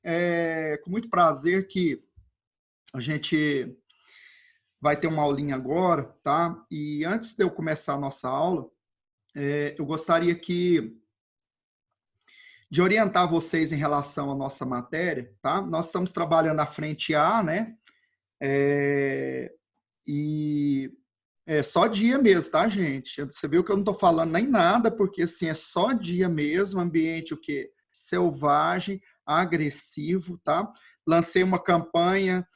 é com muito prazer que a gente vai ter uma aulinha agora, tá? E antes de eu começar a nossa aula, eu gostaria de orientar vocês em relação à nossa matéria, tá? Nós estamos trabalhando a frente A, né? E é só dia mesmo, tá, gente? Você viu que eu não estou falando nem nada, porque assim, é só dia mesmo, ambiente o quê? Selvagem, agressivo, tá? Lancei uma campanha,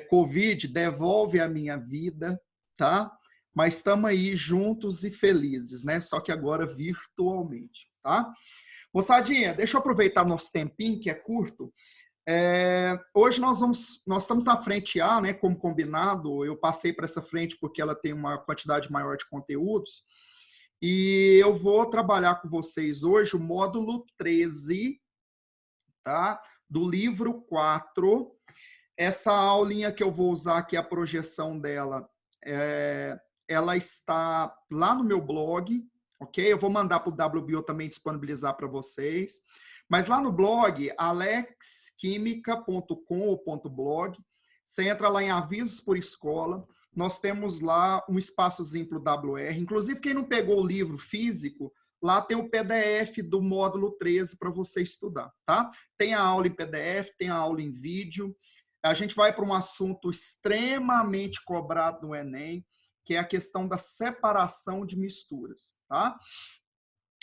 Covid, devolve a minha vida, tá? Mas estamos aí juntos e felizes, né? Só que agora virtualmente, tá? Moçadinha, deixa eu aproveitar nosso tempinho, que é curto. Hoje nós estamos na frente A, né, como combinado. Eu passei para essa frente porque ela tem uma quantidade maior de conteúdos. E eu vou trabalhar com vocês hoje o módulo 13, tá? Do livro 4. Essa aulinha que eu vou usar aqui, a projeção dela, ela está lá no meu blog, ok? Eu vou mandar para o WBO também disponibilizar para vocês. Mas lá no blog, alexquimica.com.blog, você entra lá em avisos por escola, nós temos lá um espaçozinho para o WR. Inclusive, quem não pegou o livro físico, lá tem o PDF do módulo 13 para você estudar, tá? Tem a aula em PDF, tem a aula em vídeo. A gente vai para um assunto extremamente cobrado no Enem, que é a questão da separação de misturas, tá?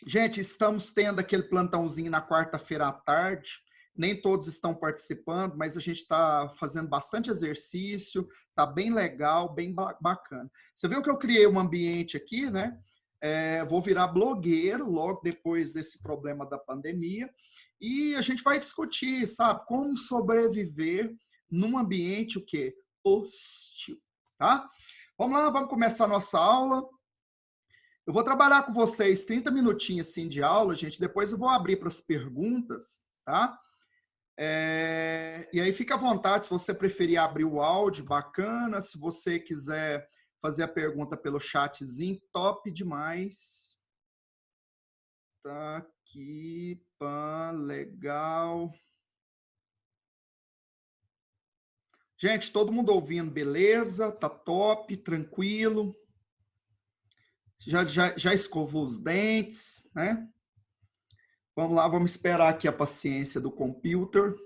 Gente, estamos tendo aquele plantãozinho na quarta-feira à tarde. Nem todos estão participando, mas a gente está fazendo bastante exercício, está bem legal, bem bacana. Você viu que eu criei um ambiente aqui, né? Vou virar blogueiro logo depois desse problema da pandemia e a gente vai discutir, sabe, como sobreviver num ambiente o quê? Hostil, tá? Vamos lá, vamos começar a nossa aula. Eu vou trabalhar com vocês 30 minutinhos assim de aula, gente. Depois eu vou abrir para as perguntas, tá? E aí fica à vontade, se você preferir abrir o áudio, bacana. Se você quiser fazer a pergunta pelo chatzinho, top demais. Tá aqui, pã, legal. Gente, todo mundo ouvindo, beleza? Tá top, tranquilo. Já escovou os dentes, né? Vamos lá, vamos esperar aqui a paciência do computer.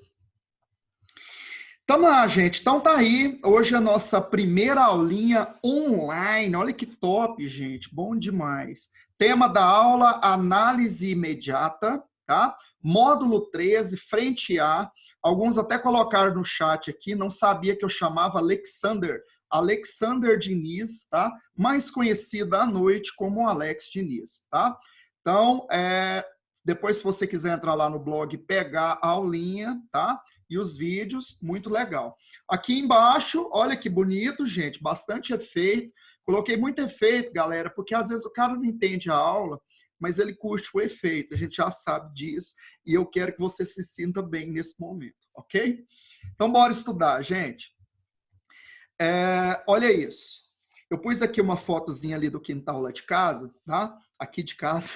Tamo lá, gente. Então tá aí. Hoje é a nossa primeira aulinha online. Olha que top, gente. Bom demais. Tema da aula, análise imediata, tá? Módulo 13, frente A. Alguns até colocaram no chat aqui, não sabia que eu chamava Alexander. Alexander Diniz, tá? Mais conhecido à noite como Alex Diniz, tá? Então, depois, se você quiser entrar lá no blog, pegar a aulinha, tá? E os vídeos, muito legal. Aqui embaixo, olha que bonito, gente, bastante efeito. Coloquei muito efeito, galera, porque às vezes o cara não entende a aula, mas ele curte o efeito, a gente já sabe disso, e eu quero que você se sinta bem nesse momento, ok? Então, bora estudar, gente. Olha isso. Eu pus aqui uma fotozinha ali do quintal lá de casa, tá? Aqui de casa.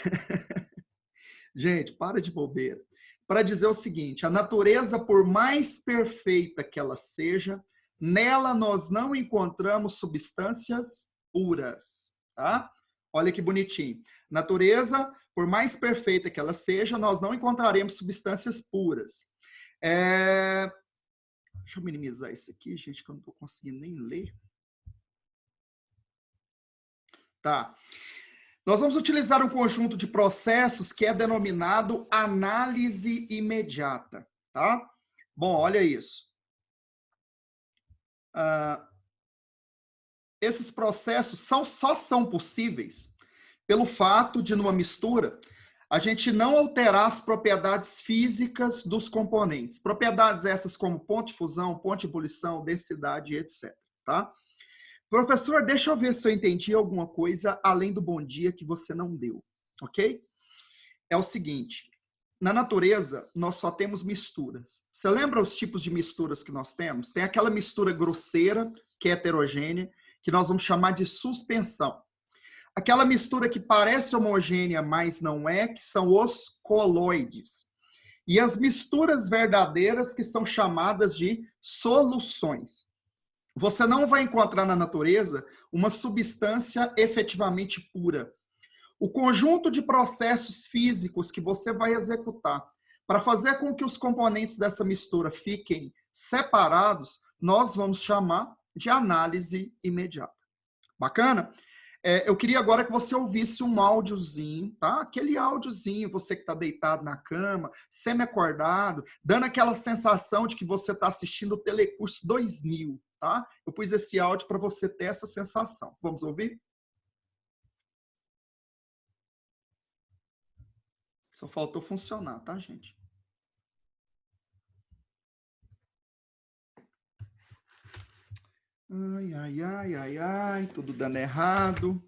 Gente, para de bobeira. Para dizer o seguinte, a natureza, por mais perfeita que ela seja, nela nós não encontramos substâncias puras, tá? Olha que bonitinho. Natureza, por mais perfeita que ela seja, nós não encontraremos substâncias puras. Deixa eu minimizar isso aqui, gente, que eu não estou conseguindo nem ler. Tá. Nós vamos utilizar um conjunto de processos que é denominado análise imediata, tá? Bom, olha isso. Esses processos só são possíveis pelo fato de, numa mistura, a gente não alterar as propriedades físicas dos componentes. Propriedades essas como ponto de fusão, ponto de ebulição, densidade, etc. Tá? Professor, deixa eu ver se eu entendi alguma coisa além do bom dia que você não deu, ok? É o seguinte, na natureza nós só temos misturas. Você lembra os tipos de misturas que nós temos? Tem aquela mistura grosseira, que é heterogênea, que nós vamos chamar de suspensão. Aquela mistura que parece homogênea, mas não é, que são os coloides. e as misturas verdadeiras, que são chamadas de soluções. Você não vai encontrar na natureza uma substância efetivamente pura. O conjunto de processos físicos que você vai executar para fazer com que os componentes dessa mistura fiquem separados, nós vamos chamar de análise imediata. Bacana? Eu queria agora que você ouvisse um áudiozinho, tá? Aquele áudiozinho, você que está deitado na cama, semi-acordado, dando aquela sensação de que você está assistindo o Telecurso 2000, tá? Eu pus esse áudio para você ter essa sensação. Vamos ouvir? Só faltou funcionar, tá, gente? Ai, ai, ai, ai, ai, tudo dando errado.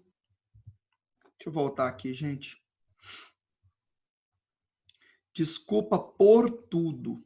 Deixa eu voltar aqui, gente. Desculpa por tudo.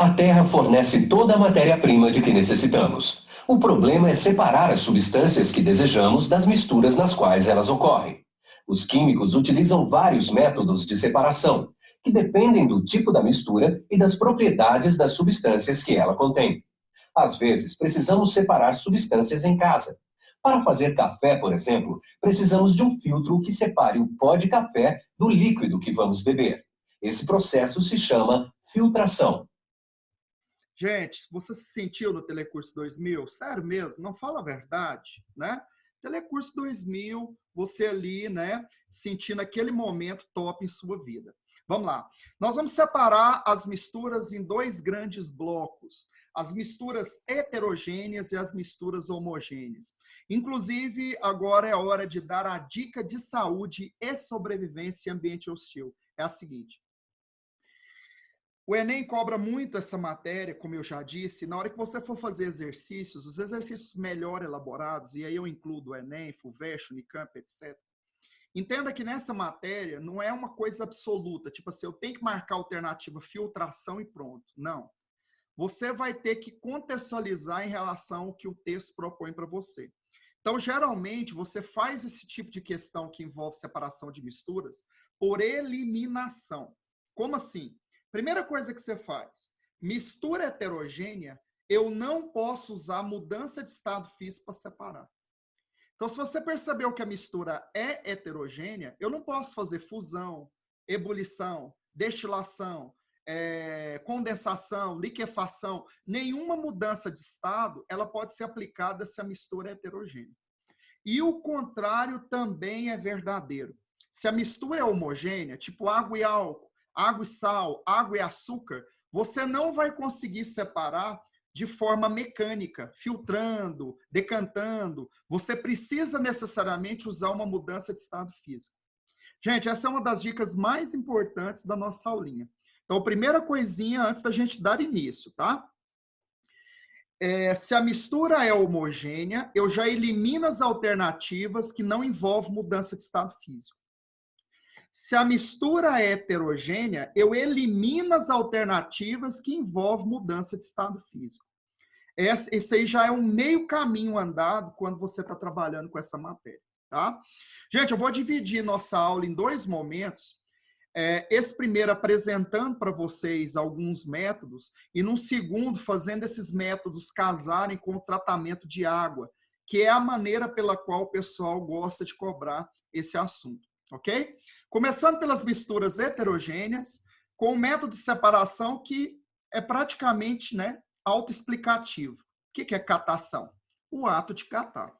A Terra fornece toda a matéria-prima de que necessitamos. O problema é separar as substâncias que desejamos das misturas nas quais elas ocorrem. Os químicos utilizam vários métodos de separação, que dependem do tipo da mistura e das propriedades das substâncias que ela contém. Às vezes, precisamos separar substâncias em casa. Para fazer café, por exemplo, precisamos de um filtro que separe o pó de café do líquido que vamos beber. Esse processo se chama filtração. Gente, você se sentiu no Telecurso 2000? Sério mesmo, não fala a verdade, né? Telecurso 2000, você ali, né, sentindo aquele momento top em sua vida. Vamos lá. Nós vamos separar as misturas em dois grandes blocos. As misturas heterogêneas e as misturas homogêneas. Inclusive, agora é a hora de dar a dica de saúde e sobrevivência em ambiente hostil. É a seguinte. O Enem cobra muito essa matéria, como eu já disse. Na hora que você for fazer exercícios, os exercícios melhor elaborados, e aí eu incluo o Enem, FUVEST, Unicamp, etc. Entenda que nessa matéria não é uma coisa absoluta, tipo assim, eu tenho que marcar a alternativa filtração e pronto. Não. Você vai ter que contextualizar em relação ao que o texto propõe para você. Então, geralmente, você faz esse tipo de questão que envolve separação de misturas por eliminação. Como assim? Primeira coisa que você faz, mistura heterogênea, eu não posso usar mudança de estado físico para separar. Então, se você percebeu que a mistura é heterogênea, eu não posso fazer fusão, ebulição, destilação, condensação, liquefação. Nenhuma mudança de estado ela pode ser aplicada se a mistura é heterogênea. E o contrário também é verdadeiro. Se a mistura é homogênea, tipo água e álcool, água e sal, água e açúcar, você não vai conseguir separar de forma mecânica, filtrando, decantando. Você precisa necessariamente usar uma mudança de estado físico. Gente, essa é uma das dicas mais importantes da nossa aulinha. Então, primeira coisinha antes da gente dar início, tá? Se a mistura é homogênea, eu já elimino as alternativas que não envolvem mudança de estado físico. Se a mistura é heterogênea, eu elimino as alternativas que envolvem mudança de estado físico. Esse aí já é um meio caminho andado quando você está trabalhando com essa matéria, tá? Gente, eu vou dividir nossa aula em dois momentos. Esse primeiro apresentando para vocês alguns métodos e num segundo fazendo esses métodos casarem com o tratamento de água, que é a maneira pela qual o pessoal gosta de cobrar esse assunto, ok? Começando pelas misturas heterogêneas, com um método de separação que é praticamente, né, autoexplicativo. O que é catação? O ato de catar.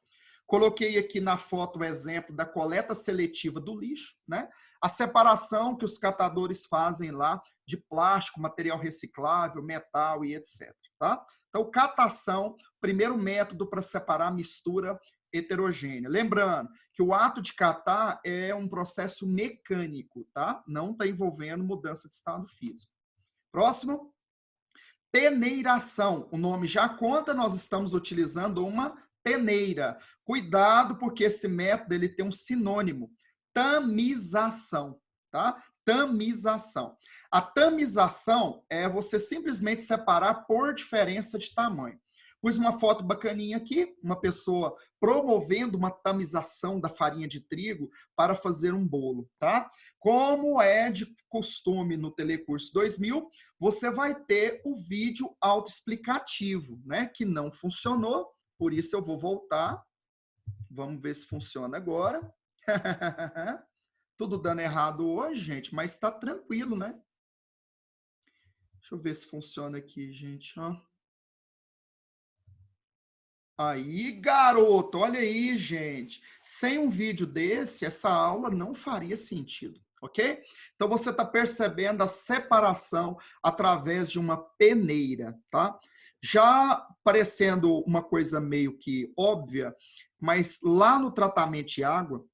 Coloquei aqui na foto o exemplo da coleta seletiva do lixo, né? A separação que os catadores fazem lá de plástico, material reciclável, metal e etc. Tá? Então, catação, primeiro método para separar mistura heterogênea. Lembrando que o ato de catar é um processo mecânico, tá? Não está envolvendo mudança de estado físico. Próximo. Peneiração. O nome já conta, nós estamos utilizando uma peneira. Cuidado, porque esse método ele tem um sinônimo. Tamização. Tá? tamização. A tamização é você simplesmente separar por diferença de tamanho. Pus uma foto bacaninha aqui, uma pessoa promovendo uma tamização da farinha de trigo para fazer um bolo, tá? Como é de costume no Telecurso 2000, você vai ter o vídeo autoexplicativo, né? Que não funcionou, por isso eu vou voltar. Vamos ver se funciona agora. Tudo dando errado hoje, gente, mas está tranquilo, né? Deixa eu ver se funciona aqui, gente, ó. Aí, garoto, olha aí, gente. Sem um vídeo desse, essa aula não faria sentido, ok? Então, você está percebendo a separação através de uma peneira, tá? Já parecendo uma coisa meio que óbvia, mas lá no tratamento de água,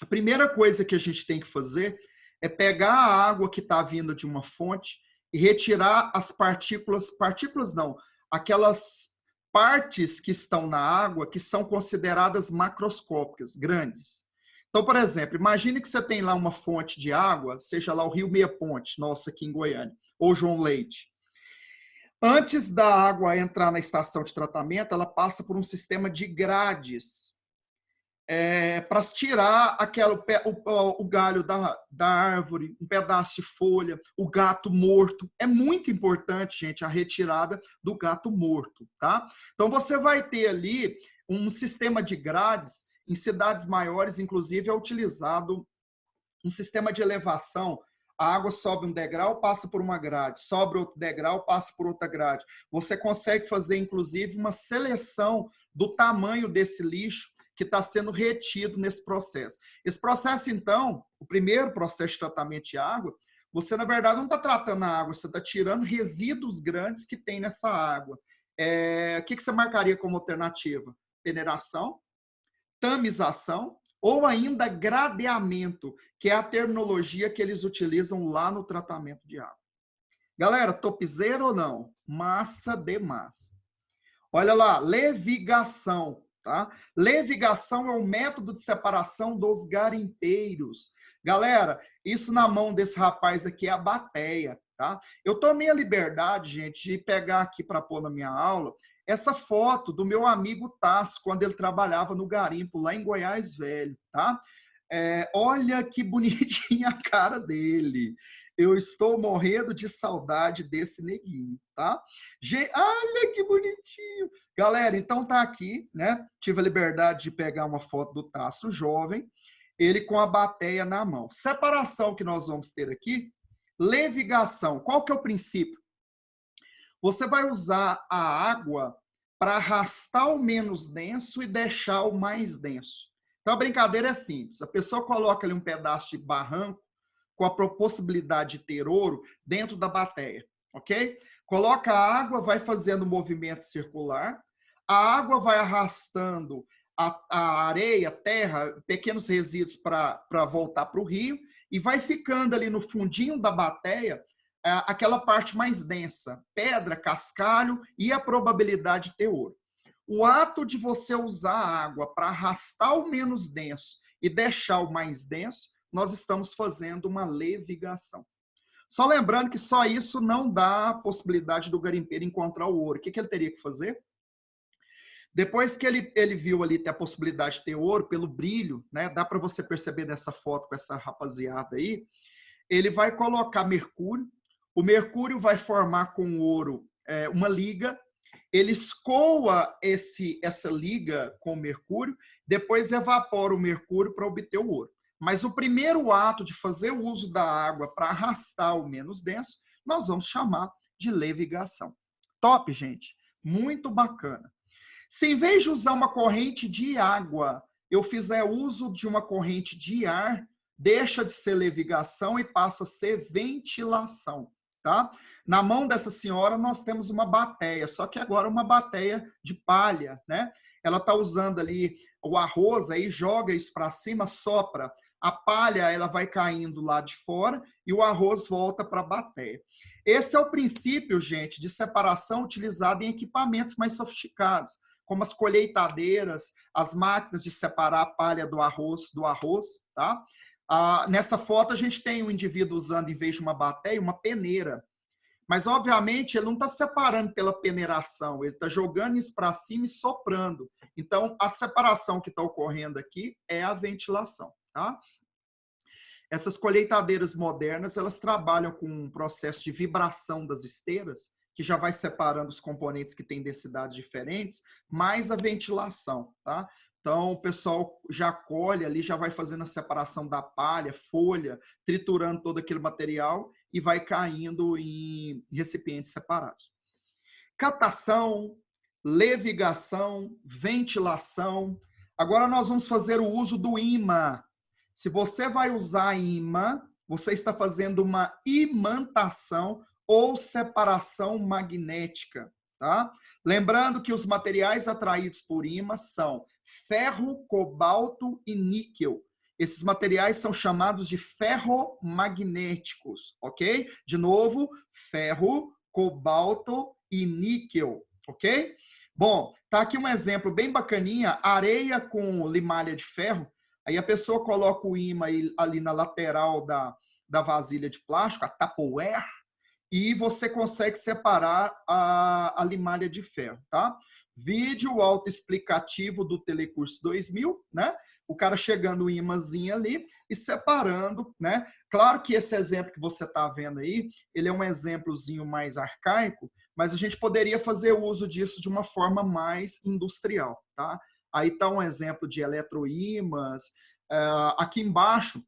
a primeira coisa que a gente tem que fazer é pegar a água que está vindo de uma fonte e retirar as partículas não, aquelas partes que estão na água que são consideradas macroscópicas, grandes. Então, por exemplo, imagine que você tem lá uma fonte de água, seja lá o Rio Meia Ponte, nossa, aqui em Goiânia, ou João Leite. Antes da água entrar na estação de tratamento, ela passa por um sistema de grades, para tirar o galho da árvore, um pedaço de folha, o gato morto. É muito importante, gente, a retirada do gato morto, tá? Então, você vai ter ali um sistema de grades. Em cidades maiores, inclusive, é utilizado um sistema de elevação. A água sobe um degrau, passa por uma grade, sobe outro degrau, passa por outra grade. Você consegue fazer, inclusive, uma seleção do tamanho desse lixo que está sendo retido nesse processo. Esse processo, então, o primeiro processo de tratamento de água, você, na verdade, não está tratando a água, você está tirando resíduos grandes que tem nessa água. O que você marcaria como alternativa? Peneiração, tamização ou ainda gradeamento, que é a terminologia que eles utilizam lá no tratamento de água. Galera, topzera ou não? Massa demais. Olha lá, levigação. Tá? Levigação é um método de separação dos garimpeiros. Galera, isso na mão desse rapaz aqui é a bateia. Tá? Eu tomei a liberdade, gente, de pegar aqui para pôr na minha aula essa foto do meu amigo Tasso, quando ele trabalhava no garimpo lá em Goiás Velho. Tá? Olha que bonitinha a cara dele. Eu estou morrendo de saudade desse neguinho, tá? Gente, olha que bonitinho. Galera, então tá aqui, né? Tive a liberdade de pegar uma foto do Tasso jovem, ele com a bateia na mão. Separação que nós vamos ter aqui, levigação. Qual que é o princípio? Você vai usar a água para arrastar o menos denso e deixar o mais denso. Então a brincadeira é simples. A pessoa coloca ali um pedaço de barranco com a possibilidade de ter ouro dentro da bateia, ok? Coloca a água, vai fazendo movimento circular, a água vai arrastando a areia, terra, pequenos resíduos para voltar para o rio, e vai ficando ali no fundinho da bateia aquela parte mais densa, pedra, cascalho e a probabilidade de ter ouro. O ato de você usar a água para arrastar o menos denso e deixar o mais denso, nós estamos fazendo uma levigação. Só lembrando que só isso não dá a possibilidade do garimpeiro encontrar o ouro. O que ele teria que fazer? Depois que ele viu ali ter a possibilidade de ter ouro, pelo brilho, né? Dá para você perceber nessa foto com essa rapaziada aí, ele vai colocar mercúrio, o mercúrio vai formar com o ouro uma liga, ele escoa essa liga com o mercúrio, depois evapora o mercúrio para obter o ouro. Mas o primeiro ato de fazer o uso da água para arrastar o menos denso, nós vamos chamar de levigação. Top, gente? Muito bacana. Se em vez de usar uma corrente de água, eu fizer uso de uma corrente de ar, deixa de ser levigação e passa a ser ventilação, tá? Na mão dessa senhora nós temos uma bateia, só que agora uma bateia de palha, né? Ela está usando ali o arroz, aí joga isso para cima, sopra. A palha ela vai caindo lá de fora e o arroz volta para a bateia. Esse é o princípio, gente, de separação utilizado em equipamentos mais sofisticados, como as colheitadeiras, as máquinas de separar a palha do arroz, tá? Nessa foto, a gente tem um indivíduo usando, em vez de uma bateia, uma peneira. Mas, obviamente, ele não está separando pela peneiração, ele está jogando isso para cima e soprando. Então, a separação que está ocorrendo aqui é a ventilação. Tá? Essas colheitadeiras modernas, elas trabalham com um processo de vibração das esteiras, que já vai separando os componentes que têm densidades diferentes, mais a ventilação. Tá? Então, o pessoal já colhe ali, já vai fazendo a separação da palha, folha, triturando todo aquele material e vai caindo em recipientes separados. Catação, levigação, ventilação. Agora nós vamos fazer o uso do ímã. Se você vai usar ímã, você está fazendo uma imantação ou separação magnética. Tá? Lembrando que os materiais atraídos por ímã são ferro, cobalto e níquel. Esses materiais são chamados de ferromagnéticos, ok? De novo, ferro, cobalto e níquel, ok? Bom, tá aqui um exemplo bem bacaninha, areia com limalha de ferro. Aí a pessoa coloca o ímã ali na lateral da vasilha de plástico, a Tupperware, e você consegue separar a limalha de ferro, tá? Vídeo autoexplicativo do Telecurso 2000, né? O cara chegando o ímãzinho ali e separando, né? Claro que esse exemplo que você está vendo aí, ele é um exemplozinho mais arcaico, mas a gente poderia fazer uso disso de uma forma mais industrial, tá? Aí está um exemplo de eletroímãs. Aqui embaixo,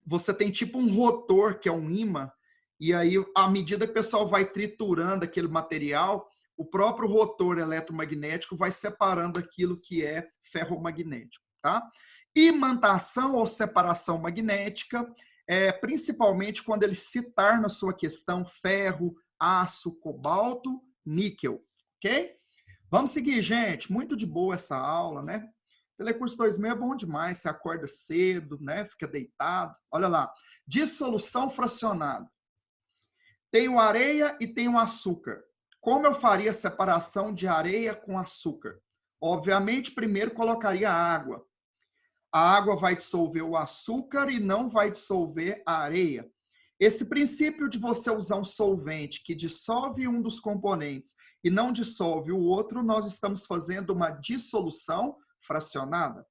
você tem tipo um rotor, que é um ímã, e aí, à medida que o pessoal vai triturando aquele material, o próprio rotor eletromagnético vai separando aquilo que é ferromagnético. Tá? Imantação ou separação magnética, principalmente quando ele citar na sua questão ferro, aço, cobalto, níquel. Ok? Vamos seguir, gente. Muito de boa essa aula, né? Telecurso 2000 é bom demais. Você acorda cedo, né? Fica deitado. Olha lá. Dissolução fracionada. Tenho areia e tenho açúcar. Como eu faria a separação de areia com açúcar? Obviamente, primeiro colocaria água. A água vai dissolver o açúcar e não vai dissolver a areia. Esse princípio de você usar um solvente que dissolve um dos componentes e não dissolve o outro, nós estamos fazendo uma dissolução fracionada.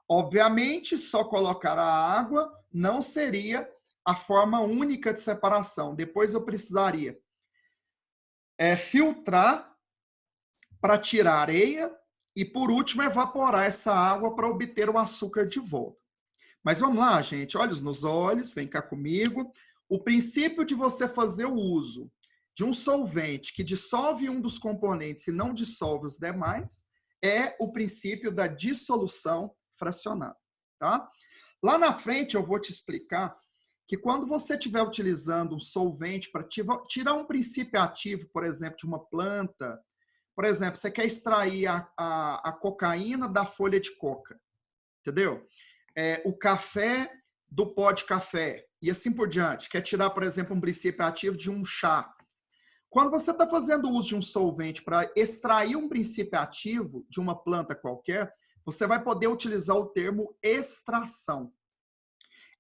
Obviamente, só colocar a água não seria a forma única de separação. Depois eu precisaria filtrar para tirar a areia e, por último, evaporar essa água para obter o açúcar de volta. Mas vamos lá, gente. Olhos nos olhos, vem cá comigo. O princípio de você fazer o uso de um solvente que dissolve um dos componentes e não dissolve os demais é o princípio da dissolução fracionada. Tá? Lá na frente eu vou te explicar que quando você estiver utilizando um solvente para tirar um princípio ativo, por exemplo, de uma planta, por exemplo, você quer extrair a cocaína da folha de coca, entendeu? O café do pó de café e assim por diante. Quer tirar, por exemplo, um princípio ativo de um chá. Quando você está fazendo uso de um solvente para extrair um princípio ativo de uma planta qualquer, você vai poder utilizar o termo extração.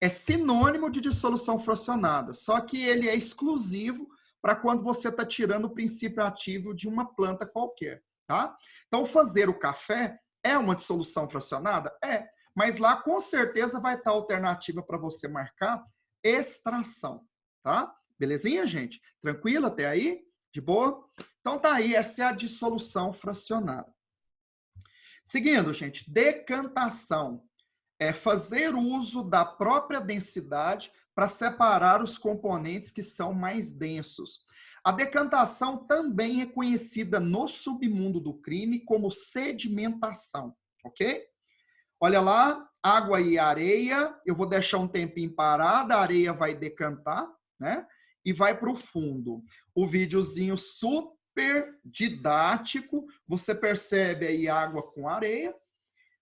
É sinônimo de dissolução fracionada, só que ele é exclusivo para quando você está tirando o princípio ativo de uma planta qualquer. Tá? Então, fazer o café é uma dissolução fracionada? É. Mas lá, com certeza, vai estar a alternativa para você marcar extração. Tá? Belezinha, gente? Tranquilo até aí? De boa? Então, tá aí. Essa é a dissolução fracionada. Seguindo, gente. Decantação. É fazer uso da própria densidade para separar os componentes que são mais densos. A decantação também é conhecida no submundo do crime como sedimentação, ok? Olha lá, água e areia, eu vou deixar um tempinho parado, a areia vai decantar, né? E vai para o fundo. O videozinho super didático, você percebe aí água com areia.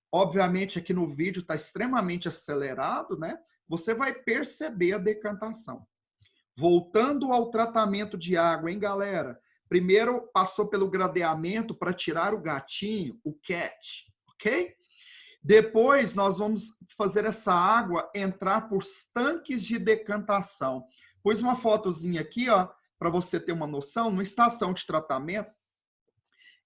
Obviamente, aqui no vídeo está extremamente acelerado, né? Você vai perceber a decantação. Voltando ao tratamento de água, hein, galera? Primeiro, passou pelo gradeamento para tirar o gatinho, o cat, ok? Depois, nós vamos fazer essa água entrar por tanques de decantação. Pus uma fotozinha aqui, ó, para você ter uma noção. Na estação de tratamento,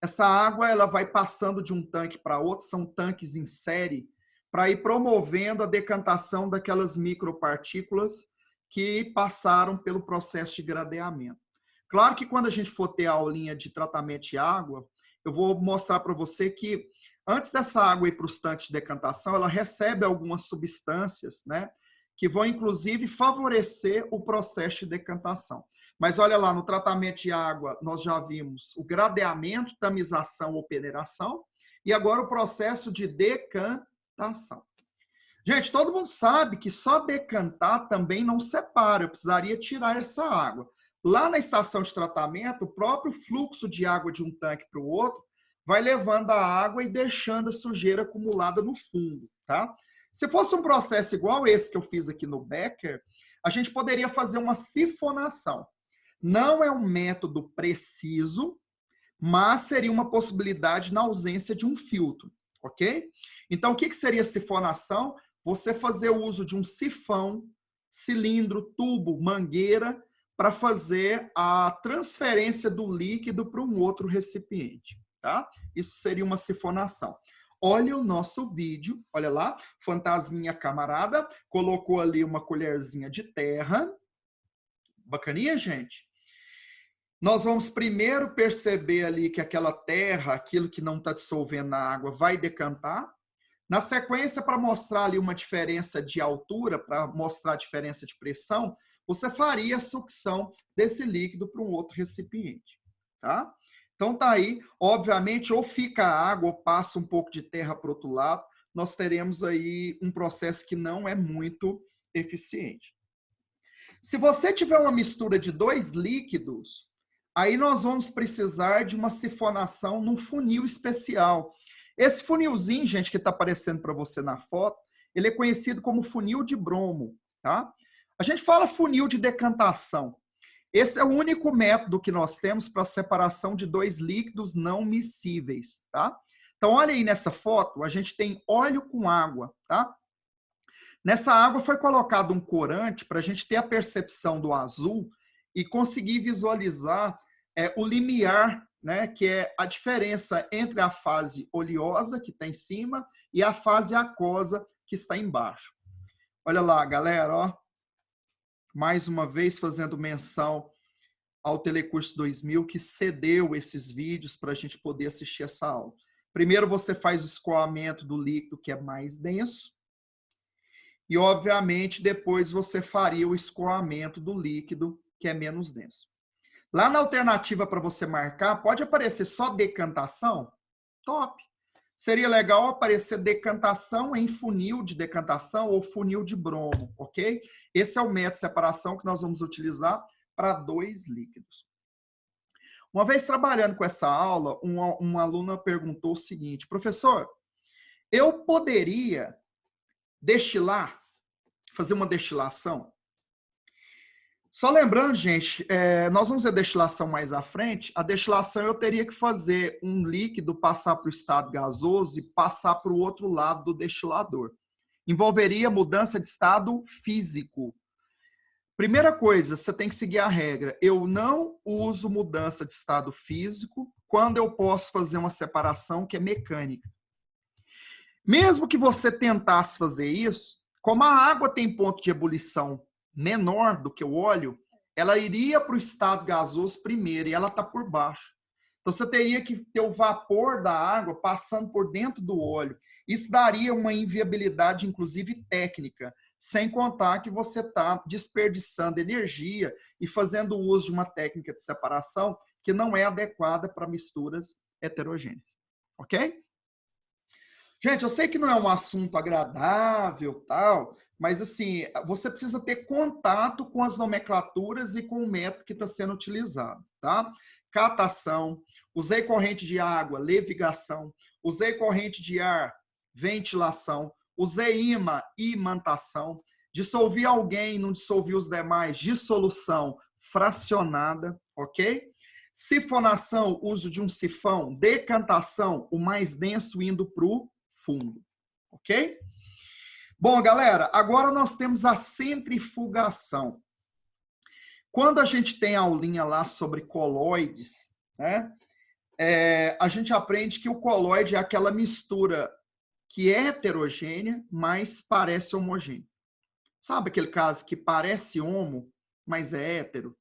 essa água ela vai passando de um tanque para outro, são tanques em série, para ir promovendo a decantação daquelas micropartículas que passaram pelo processo de gradeamento. Claro que quando a gente for ter a aulinha de tratamento de água, eu vou mostrar para você que antes dessa água ir para os tanques de decantação, ela recebe algumas substâncias, né, que vão inclusive favorecer o processo de decantação. Mas olha lá, no tratamento de água, nós já vimos o gradeamento, tamização ou peneiração, e agora o processo de decantação. Gente, todo mundo sabe que só decantar também não separa, eu precisaria tirar essa água. Lá na estação de tratamento, o próprio fluxo de água de um tanque para o outro vai levando a água e deixando a sujeira acumulada no fundo, tá? Se fosse um processo igual esse que eu fiz aqui no Becker, a gente poderia fazer uma sifonação. Não é um método preciso, mas seria uma possibilidade na ausência de um filtro, ok? Então, o que seria sifonação? Você fazer o uso de um sifão, cilindro, tubo, mangueira, para fazer a transferência do líquido para um outro recipiente, tá? Isso seria uma sifonação. Olha o nosso vídeo, olha lá, fantasminha camarada, colocou ali uma colherzinha de terra. Bacaninha, gente? Nós vamos primeiro perceber ali que aquela terra, aquilo que não está dissolvendo na água, vai decantar. Na sequência, para mostrar ali uma diferença de altura, para mostrar a diferença de pressão, você faria a sucção desse líquido para um outro recipiente, tá? Então tá aí, obviamente, ou fica a água ou passa um pouco de terra para o outro lado, nós teremos aí um processo que não é muito eficiente. Se você tiver uma mistura de dois líquidos, aí nós vamos precisar de uma sifonação num funil especial. Esse funilzinho, gente, que está aparecendo para você na foto, ele é conhecido como funil de bromo, tá? A gente fala funil de decantação. Esse é o único método que nós temos para separação de dois líquidos não miscíveis, tá? Então, olha aí nessa foto, a gente tem óleo com água, tá? Nessa água foi colocado um corante para a gente ter a percepção do azul e conseguir visualizar o limiar, né, que é a diferença entre a fase oleosa, que está em cima, e a fase aquosa, que está embaixo. Olha lá, galera, ó, mais uma vez fazendo menção ao Telecurso 2000, que cedeu esses vídeos para a gente poder assistir essa aula. Primeiro você faz o escoamento do líquido, que é mais denso, e, obviamente, depois você faria o escoamento do líquido, que é menos denso. Lá na alternativa para você marcar, pode aparecer só decantação? Top! Seria legal aparecer decantação em funil de decantação ou funil de bromo, ok? Esse é o método de separação que nós vamos utilizar para dois líquidos. Uma vez trabalhando com essa aula, uma aluna perguntou o seguinte: professor, eu poderia destilar, fazer uma destilação? Só lembrando, gente, nós vamos ver destilação mais à frente. A destilação eu teria que fazer um líquido passar para o estado gasoso e passar para o outro lado do destilador. Envolveria mudança de estado físico. Primeira coisa, você tem que seguir a regra. Eu não uso mudança de estado físico quando eu posso fazer uma separação que é mecânica. Mesmo que você tentasse fazer isso, como a água tem ponto de ebulição menor do que o óleo, ela iria para o estado gasoso primeiro e ela está por baixo. Então você teria que ter o vapor da água passando por dentro do óleo. Isso daria uma inviabilidade, inclusive técnica, sem contar que você está desperdiçando energia e fazendo uso de uma técnica de separação que não é adequada para misturas heterogêneas. Ok? Gente, eu sei que não é um assunto agradável, tal, mas assim, você precisa ter contato com as nomenclaturas e com o método que está sendo utilizado, tá? Catação, usei corrente de água, levigação, usei corrente de ar, ventilação, usei imã, imantação, dissolvi alguém, não dissolvi os demais, dissolução fracionada, ok? Sifonação, uso de um sifão, decantação, o mais denso indo para o fundo, ok? Bom, galera, agora nós temos a centrifugação. Quando a gente tem a aulinha lá sobre coloides, né, a gente aprende que o coloide é aquela mistura que é heterogênea, mas parece homogênea. Sabe aquele caso que parece homo, mas é hétero?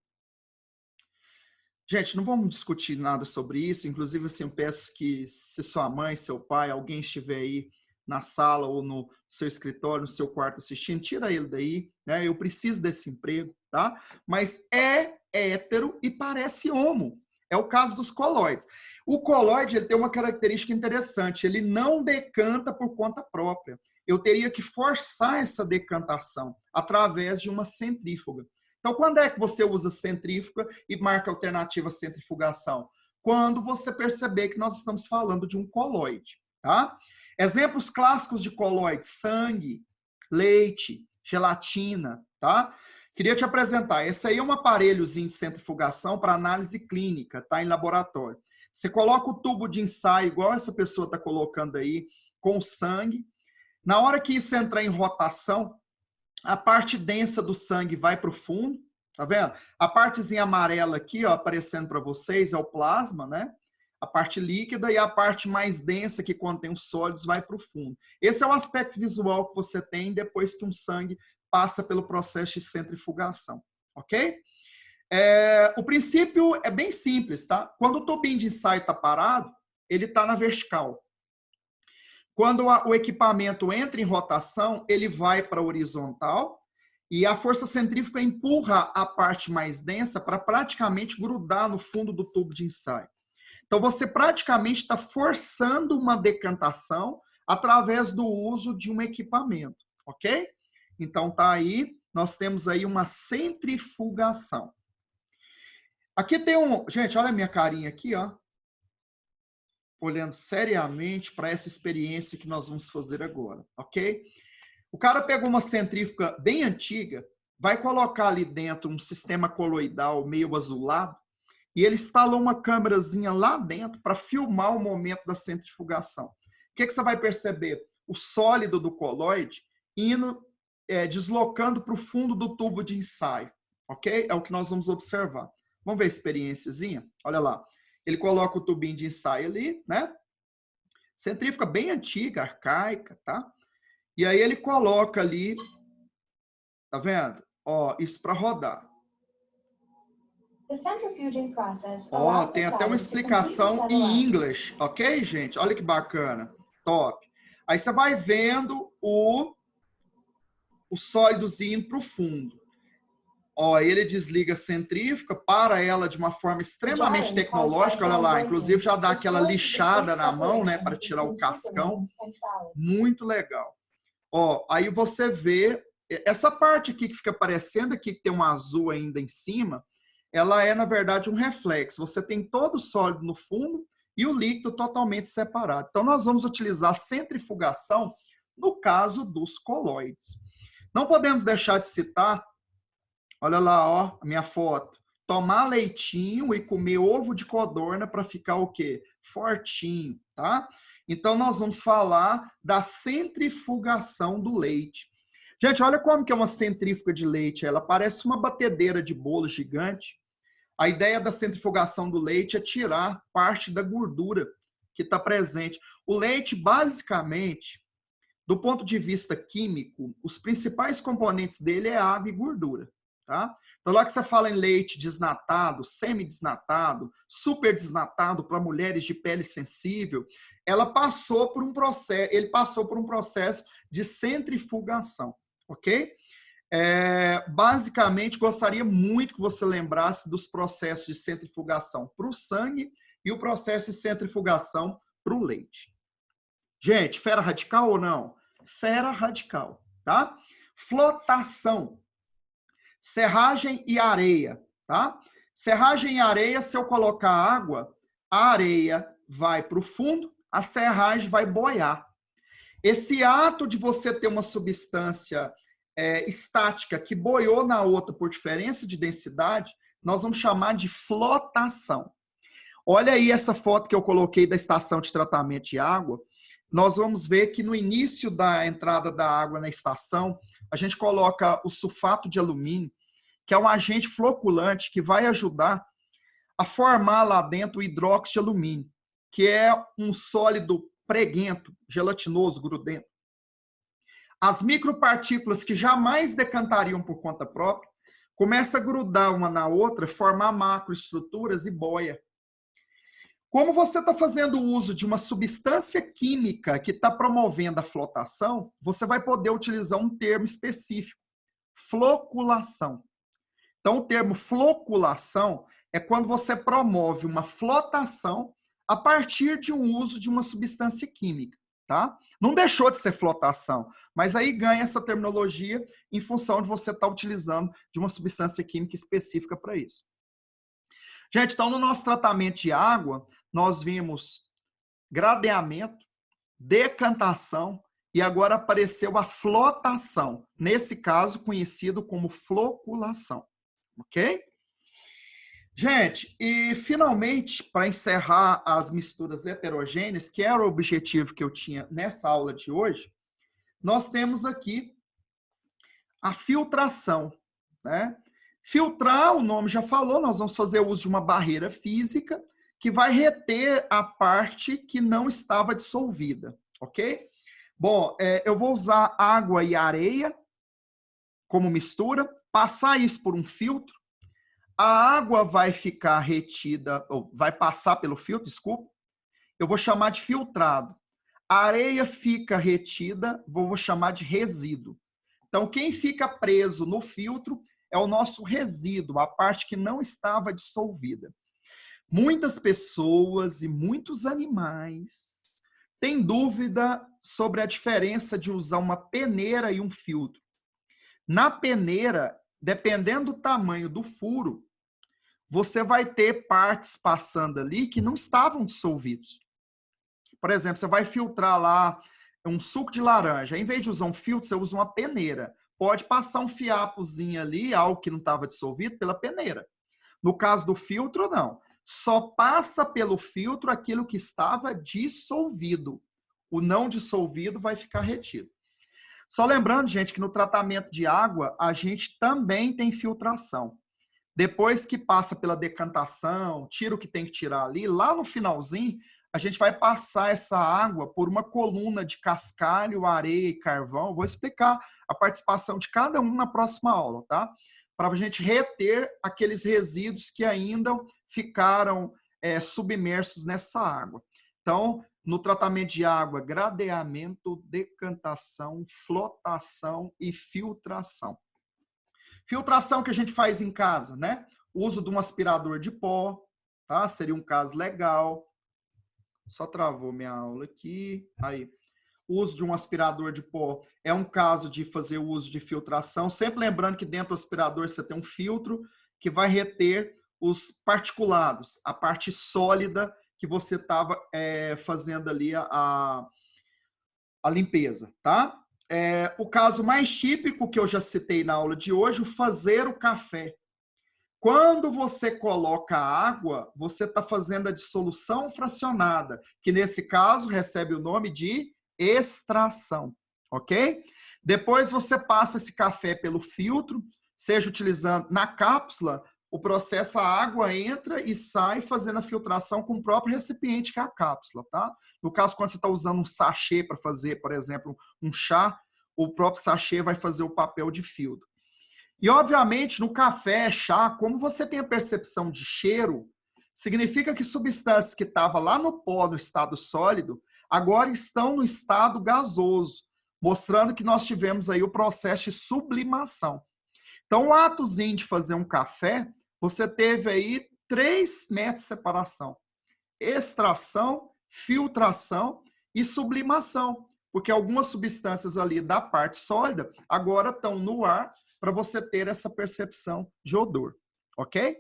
Gente, não vamos discutir nada sobre isso. Inclusive, assim, eu peço que se sua mãe, seu pai, alguém estiver aí na sala ou no seu escritório, no seu quarto assistindo, tira ele daí, né? Eu preciso desse emprego, tá? Mas é hétero e parece homo. É o caso dos coloides. O coloide, ele tem uma característica interessante, ele não decanta por conta própria. Eu teria que forçar essa decantação através de uma centrífuga. Então, quando é que você usa centrífuga e marca a alternativa centrifugação? Quando você perceber que nós estamos falando de um coloide, tá? Exemplos clássicos de coloide: sangue, leite, gelatina, tá? Queria te apresentar. Esse aí é um aparelhozinho de centrifugação para análise clínica, tá? Em laboratório. Você coloca o tubo de ensaio, igual essa pessoa está colocando aí, com o sangue. Na hora que isso entrar em rotação, a parte densa do sangue vai para o fundo, tá vendo? A partezinha amarela aqui, ó, aparecendo para vocês, é o plasma, né? A parte líquida, e a parte mais densa, que contém os sólidos, vai para o fundo. Esse é o aspecto visual que você tem depois que um sangue passa pelo processo de centrifugação, ok? O princípio é bem simples, tá? Quando o tubinho de ensaio está parado, ele está na vertical. Quando o equipamento entra em rotação, ele vai para a horizontal e a força centrífuga empurra a parte mais densa para praticamente grudar no fundo do tubo de ensaio. Então, você praticamente está forçando uma decantação através do uso de um equipamento, ok? Então, tá aí, nós temos aí uma centrifugação. Aqui tem um... Gente, olha a minha carinha aqui, ó. Olhando seriamente para essa experiência que nós vamos fazer agora, ok? O cara pegou uma centrífuga bem antiga, vai colocar ali dentro um sistema coloidal meio azulado, e ele instalou uma câmerazinha lá dentro para filmar o momento da centrifugação. O que você vai perceber? O sólido do coloide indo, deslocando para o fundo do tubo de ensaio, ok? É o que nós vamos observar. Vamos ver a experiênciazinha? Olha lá. Ele coloca o tubinho de ensaio ali, né? Centrífuga bem antiga, arcaica, tá? E aí ele coloca ali, tá vendo? Ó, isso para rodar. Ó, tem até uma explicação em inglês, ok, gente? Olha que bacana. Top. Aí você vai vendo o sólidozinho indo para o fundo. Ó, ele desliga a centrífuga, para ela de uma forma extremamente tecnológica, olha lá, inclusive já dá aquela lixada na mão, né, para tirar o cascão. Muito legal. Ó, aí você vê, essa parte aqui que fica aparecendo aqui, que tem um azul ainda em cima, ela é, na verdade, um reflexo. Você tem todo o sólido no fundo e o líquido totalmente separado. Então, nós vamos utilizar centrifugação no caso dos coloides. Não podemos deixar de citar, olha lá, ó, a minha foto. Tomar leitinho e comer ovo de codorna para ficar o quê? Fortinho, tá? Então, nós vamos falar da centrifugação do leite. Gente, olha como que é uma centrífuga de leite. Ela parece uma batedeira de bolo gigante. A ideia da centrifugação do leite é tirar parte da gordura que está presente. O leite, basicamente, do ponto de vista químico, os principais componentes dele é água e gordura. Tá? Então, lá que você fala em leite desnatado, semidesnatado, super desnatado para mulheres de pele sensível, ele passou por um processo de centrifugação, ok? Basicamente, gostaria muito que você lembrasse dos processos de centrifugação para o sangue e o processo de centrifugação para o leite. Gente, fera radical ou não? Fera radical, tá? Flotação. Serragem e areia, tá? Serragem e areia, se eu colocar água, a areia vai para o fundo, a serragem vai boiar. Esse ato de você ter uma substância estática que boiou na outra por diferença de densidade, nós vamos chamar de flotação. Olha aí essa foto que eu coloquei da estação de tratamento de água. nós vamos ver que no início da entrada da água na estação, a gente coloca o sulfato de alumínio, que é um agente floculante que vai ajudar a formar lá dentro o hidróxido de alumínio, que é um sólido preguento, gelatinoso, grudento. As micropartículas que jamais decantariam por conta própria começam a grudar uma na outra, formar macroestruturas e boia. Como você está fazendo uso de uma substância química que está promovendo a flotação, você vai poder utilizar um termo específico, floculação. Então, o termo floculação é quando você promove uma flotação a partir de um uso de uma substância química, tá? Não deixou de ser flotação, mas aí ganha essa terminologia em função de você estar utilizando de uma substância química específica para isso. Gente, então no nosso tratamento de água, nós vimos gradeamento, decantação e agora apareceu a flotação, nesse caso conhecido como floculação, ok? Gente, e finalmente, para encerrar as misturas heterogêneas, que era o objetivo que eu tinha nessa aula de hoje, nós temos aqui a filtração, né? Filtrar, o nome já falou, nós vamos fazer uso de uma barreira física que vai reter a parte que não estava dissolvida, ok? Bom, eu vou usar água e areia como mistura, passar isso por um filtro, a água vai ficar retida, ou vai passar pelo filtro, desculpa, eu vou chamar de filtrado. A areia fica retida, vou chamar de resíduo. Então, quem fica preso no filtro é o nosso resíduo, a parte que não estava dissolvida. Muitas pessoas e muitos animais têm dúvida sobre a diferença de usar uma peneira e um filtro. Na peneira, dependendo do tamanho do furo, você vai ter partes passando ali que não estavam dissolvidos. Por exemplo, você vai filtrar lá um suco de laranja. Em vez de usar um filtro, você usa uma peneira. Pode passar um fiapozinho ali, algo que não estava dissolvido, pela peneira. No caso do filtro, não. Só passa pelo filtro aquilo que estava dissolvido. O não dissolvido vai ficar retido. Só lembrando, gente, que no tratamento de água, a gente também tem filtração. Depois que passa pela decantação, tira o que tem que tirar ali, lá no finalzinho, a gente vai passar essa água por uma coluna de cascalho, areia e carvão. Vou explicar a participação de cada um na próxima aula, tá? Para a gente reter aqueles resíduos que ainda ficaram submersos nessa água. Então, no tratamento de água, gradeamento, decantação, flotação e filtração. Filtração que a gente faz em casa, né? O uso de um aspirador de pó, tá? Seria um caso legal. Só travou minha aula aqui. Aí. O uso de um aspirador de pó é um caso de fazer o uso de filtração. Sempre lembrando que dentro do aspirador você tem um filtro que vai reter os particulados, a parte sólida que você estava fazendo ali a limpeza, tá? O caso mais típico que eu já citei na aula de hoje, o fazer o café. Quando você coloca água, você está fazendo a dissolução fracionada, que nesse caso recebe o nome de extração, ok? Depois você passa esse café pelo filtro, seja utilizando na cápsula, o processo, a água entra e sai fazendo a filtração com o próprio recipiente que é a cápsula, tá? No caso, quando você está usando um sachê para fazer, por exemplo, um chá, o próprio sachê vai fazer o papel de filtro. E, obviamente, no café, chá, como você tem a percepção de cheiro, significa que substâncias que estavam lá no pó, no estado sólido, agora estão no estado gasoso, mostrando que nós tivemos aí o processo de sublimação. Então, o atozinho de fazer um café, você teve aí 3 métodos de separação. Extração, filtração e sublimação. Porque algumas substâncias ali da parte sólida agora estão no ar para você ter essa percepção de odor. Ok?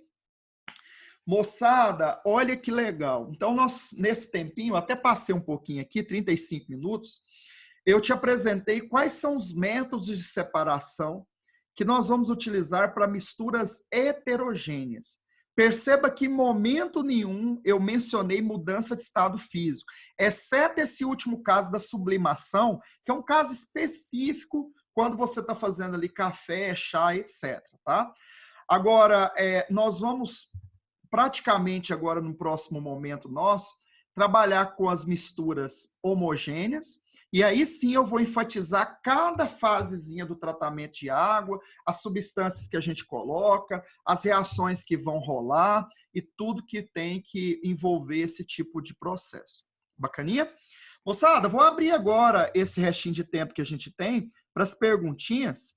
Moçada, olha que legal. Então, nós, nesse tempinho, até passei um pouquinho aqui, 35 minutos, eu te apresentei quais são os métodos de separação que nós vamos utilizar para misturas heterogêneas. Perceba que em momento nenhum eu mencionei mudança de estado físico, exceto esse último caso da sublimação, que é um caso específico quando você está fazendo ali café, chá, etc. Tá? Agora, nós vamos praticamente agora no próximo momento nosso, trabalhar com as misturas homogêneas, e aí sim eu vou enfatizar cada fasezinha do tratamento de água, as substâncias que a gente coloca, as reações que vão rolar e tudo que tem que envolver esse tipo de processo. Bacaninha? Moçada, vou abrir agora esse restinho de tempo que a gente tem para as perguntinhas.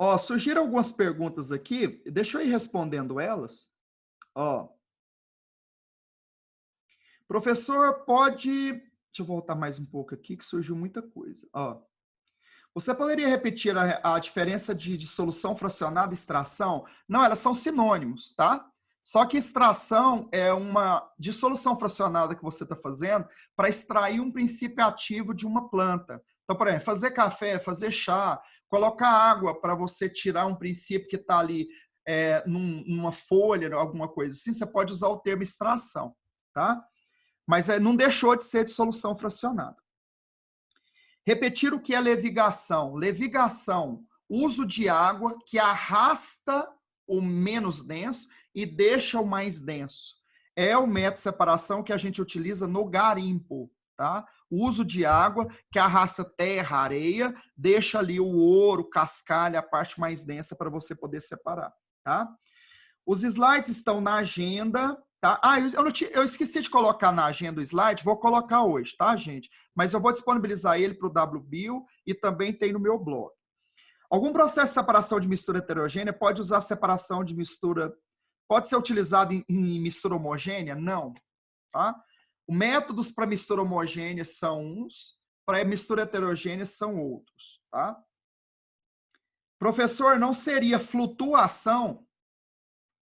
Ó, surgiram algumas perguntas aqui, deixa eu ir respondendo elas. Ó, professor, pode... Deixa eu voltar mais um pouco aqui, que surgiu muita coisa. Ó, você poderia repetir a diferença de dissolução fracionada e extração? Não, elas são sinônimos, tá? Só que extração é uma dissolução fracionada que você está fazendo para extrair um princípio ativo de uma planta. Então, por exemplo, fazer café, fazer chá, colocar água para você tirar um princípio que está ali numa folha, alguma coisa assim, você pode usar o termo extração, tá? Mas não deixou de ser dissolução fracionada. Repetir o que é levigação. Levigação, uso de água que arrasta o menos denso e deixa o mais denso. É o método de separação que a gente utiliza no garimpo, tá? O uso de água que arrasta terra, areia, deixa ali o ouro, cascalho, a parte mais densa para você poder separar, tá? Os slides estão na agenda, tá? Eu esqueci de colocar na agenda o slide, vou colocar hoje, tá, gente? Mas eu vou disponibilizar ele para o WBio e também tem no meu blog. Algum processo de separação de mistura heterogênea pode usar separação de mistura... Pode ser utilizado em mistura homogênea? Não, tá? Os métodos para mistura homogênea são uns, para mistura heterogênea são outros, tá? Professor, não seria flutuação?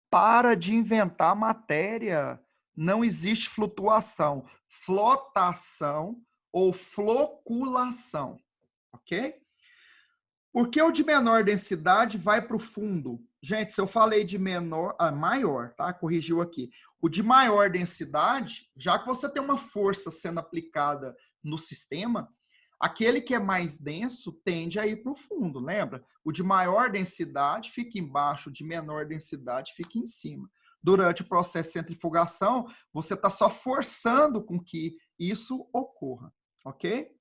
Para de inventar matéria. Não existe flutuação. Flotação ou floculação, ok? Porque o de menor densidade vai para o fundo. Gente, se eu falei de maior, tá? Corrigiu aqui. O de maior densidade, já que você tem uma força sendo aplicada no sistema, aquele que é mais denso tende a ir para o fundo, lembra? O de maior densidade fica embaixo, o de menor densidade fica em cima. Durante o processo de centrifugação, você está só forçando com que isso ocorra, ok?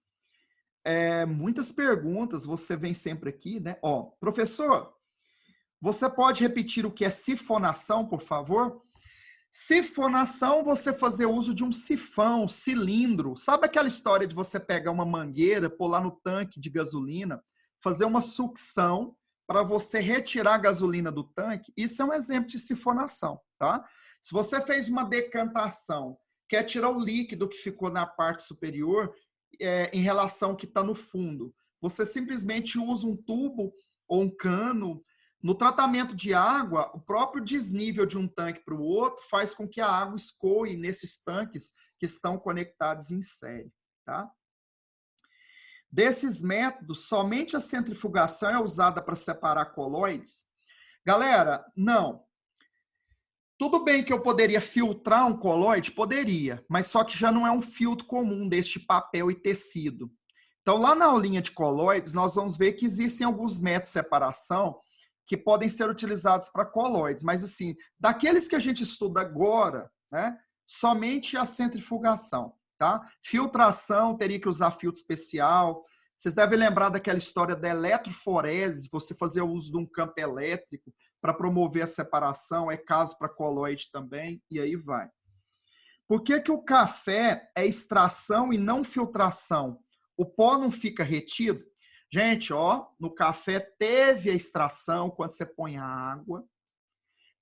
Muitas perguntas, você vem sempre aqui, né? Ó, professor, você pode repetir o que é sifonação, por favor? Sifonação, você fazer uso de um sifão, cilindro. Sabe aquela história de você pegar uma mangueira, pôr lá no tanque de gasolina, fazer uma sucção para você retirar a gasolina do tanque? Isso é um exemplo de sifonação, tá? Se você fez uma decantação, quer tirar o líquido que ficou na parte superior, em relação ao que está no fundo, você simplesmente usa um tubo ou um cano. No tratamento de água, o próprio desnível de um tanque para o outro faz com que a água escoe nesses tanques que estão conectados em série, tá? Desses métodos, somente a centrifugação é usada para separar colóides? Galera, não. Tudo bem que eu poderia filtrar um colóide? Poderia, mas só que já não é um filtro comum deste papel e tecido. Então, lá na aulinha de colóides, nós vamos ver que existem alguns métodos de separação que podem ser utilizados para colóides, mas assim, daqueles que a gente estuda agora, né, somente a centrifugação, tá? Filtração, teria que usar filtro especial. Vocês devem lembrar daquela história da eletroforese, você fazer o uso de um campo elétrico para promover a separação, é caso para colóide também, e aí vai. Por que que o café é extração e não filtração? O pó não fica retido? Gente, ó, no café teve a extração quando você põe a água,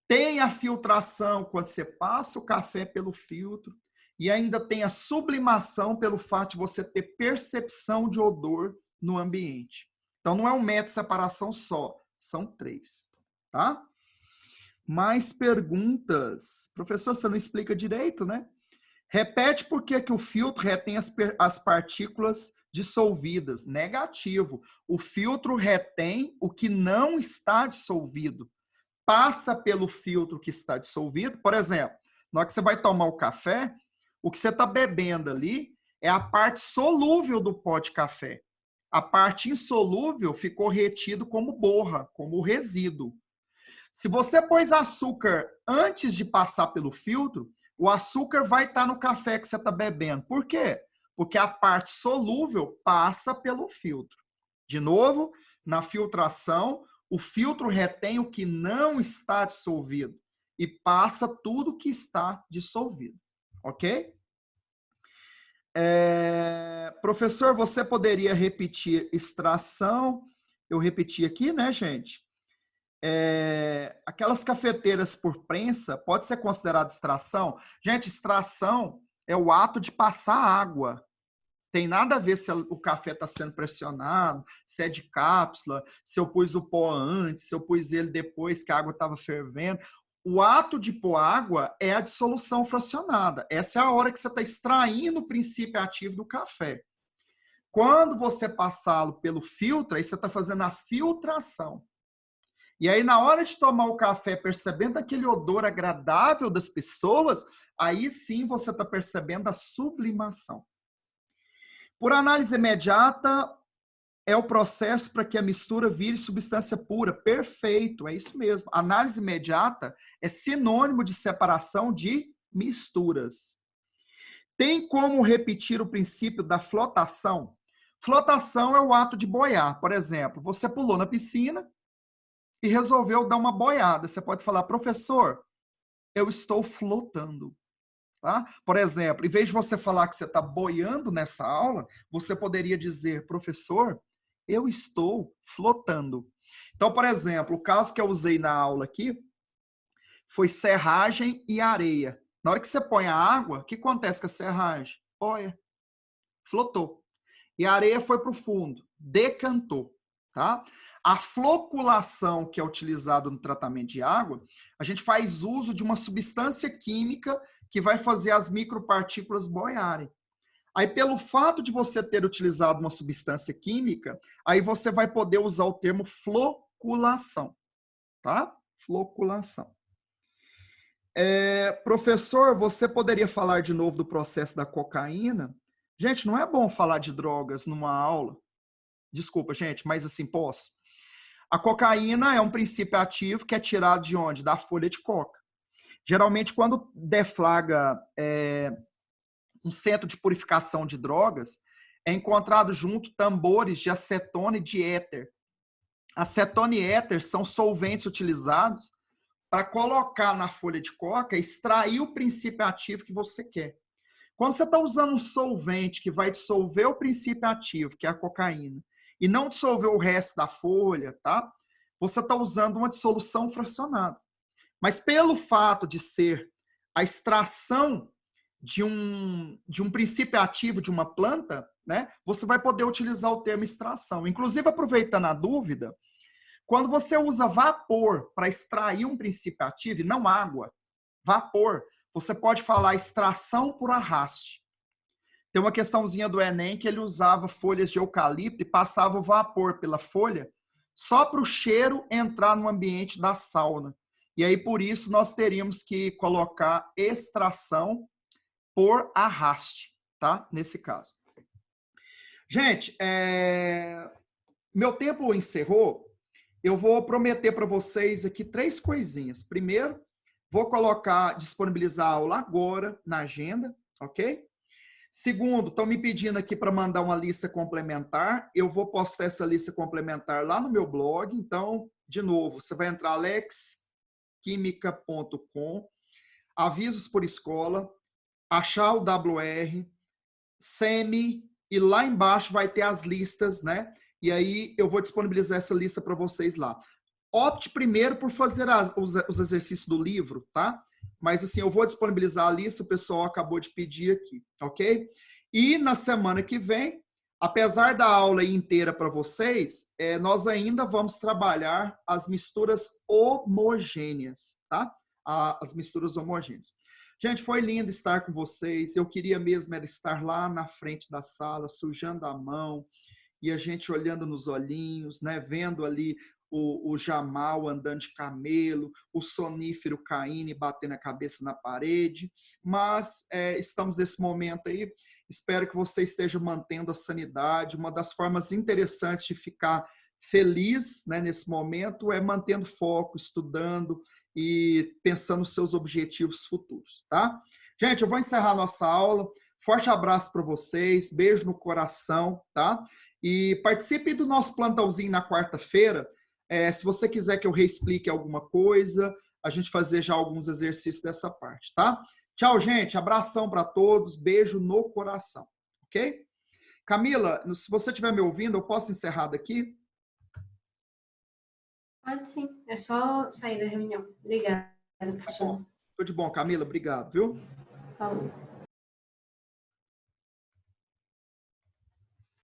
tem a filtração quando você passa o café pelo filtro, e ainda tem a sublimação pelo fato de você ter percepção de odor no ambiente. Então, não é um método de separação só, são 3, tá? Mais perguntas. Professor, você não explica direito, né? Repete por que o filtro retém as partículas dissolvidas. Negativo. O filtro retém o que não está dissolvido. Passa pelo filtro que está dissolvido. Por exemplo, na hora que você vai tomar o café, o que você está bebendo ali é a parte solúvel do pó de café. A parte insolúvel ficou retido como borra, como resíduo. Se você pôs açúcar antes de passar pelo filtro, o açúcar vai estar no café que você está bebendo. Por quê? Porque a parte solúvel passa pelo filtro. De novo, na filtração, o filtro retém o que não está dissolvido e passa tudo que está dissolvido. Ok? Professor, você poderia repetir extração? Eu repeti aqui, né, gente? Aquelas cafeteiras por prensa pode ser considerada extração? Gente, extração é o ato de passar água. Tem nada a ver se o café está sendo pressionado, se é de cápsula, se eu pus o pó antes, se eu pus ele depois que a água estava fervendo. O ato de pôr água é a dissolução fracionada. Essa é a hora que você está extraindo o princípio ativo do café. Quando você passá-lo pelo filtro, aí você está fazendo a filtração. E aí, na hora de tomar o café, percebendo aquele odor agradável das pessoas, aí sim você está percebendo a sublimação. Por análise imediata, é o processo para que a mistura vire substância pura. Perfeito, é isso mesmo. Análise imediata é sinônimo de separação de misturas. Tem como repetir o princípio da flotação? Flotação é o ato de boiar. Por exemplo, você pulou na piscina e resolveu dar uma boiada. Você pode falar, professor, eu estou flotando. Tá? Por exemplo, em vez de você falar que você está boiando nessa aula, você poderia dizer, professor, eu estou flotando. Então, por exemplo, o caso que eu usei na aula aqui foi serragem e areia. Na hora que você põe a água, o que acontece com a serragem? Boia. Flotou. E a areia foi para o fundo, decantou. Tá? A floculação que é utilizada no tratamento de água, a gente faz uso de uma substância química que vai fazer as micropartículas boiarem. Aí, pelo fato de você ter utilizado uma substância química, aí você vai poder usar o termo floculação, tá? Floculação. Professor, você poderia falar de novo do processo da cocaína? Gente, não é bom falar de drogas numa aula. Desculpa, gente, mas assim, posso. A cocaína é um princípio ativo que é tirado de onde? Da folha de coca. Geralmente, quando deflaga um centro de purificação de drogas, é encontrado junto tambores de acetona e de éter. Acetona e éter são solventes utilizados para colocar na folha de coca e extrair o princípio ativo que você quer. Quando você está usando um solvente que vai dissolver o princípio ativo, que é a cocaína, e não dissolver o resto da folha, tá? Você está usando uma dissolução fracionada. Mas pelo fato de ser a extração de um princípio ativo de uma planta, né, você vai poder utilizar o termo extração. Inclusive, aproveitando a dúvida, quando você usa vapor para extrair um princípio ativo, e não água, vapor, você pode falar extração por arraste. Tem uma questãozinha do Enem que ele usava folhas de eucalipto e passava o vapor pela folha só para o cheiro entrar no ambiente da sauna. E aí, por isso, nós teríamos que colocar extração por arraste, tá? Nesse caso. Gente, meu tempo encerrou. Eu vou prometer para vocês aqui 3 coisinhas. Primeiro, vou disponibilizar a aula agora na agenda, ok? Segundo, estão me pedindo aqui para mandar uma lista complementar. Eu vou postar essa lista complementar lá no meu blog. Então, de novo, você vai entrar alexquimica.com, avisos por escola, achar o WR, SEMI, e lá embaixo vai ter as listas, né? E aí eu vou disponibilizar essa lista para vocês lá. Opte primeiro por fazer os exercícios do livro, tá? Mas assim, eu vou disponibilizar a lista, o pessoal acabou de pedir aqui, ok? E na semana que vem, apesar da aula inteira para vocês, nós ainda vamos trabalhar as misturas homogêneas, tá? As misturas homogêneas. Gente, foi lindo estar com vocês. Eu queria mesmo era estar lá na frente da sala, sujando a mão, e a gente olhando nos olhinhos, né? Vendo ali o Jamal andando de camelo, o sonífero caindo e batendo a cabeça na parede. Mas estamos nesse momento aí. Espero que você esteja mantendo a sanidade. Uma das formas interessantes de ficar feliz, né, nesse momento é mantendo foco, estudando e pensando nos seus objetivos futuros, tá? Gente, eu vou encerrar nossa aula. Forte abraço para vocês, beijo no coração, tá? E participe do nosso plantãozinho na quarta-feira. Se você quiser que eu reexplique alguma coisa, a gente fazer já alguns exercícios dessa parte, tá? Tchau, gente. Abração para todos, beijo no coração, ok? Camila, se você estiver me ouvindo, eu posso encerrar daqui? Pode sim, é só sair da reunião. Obrigada, Tá professor. bom. Tudo de bom, Camila. Obrigado, viu? Falou.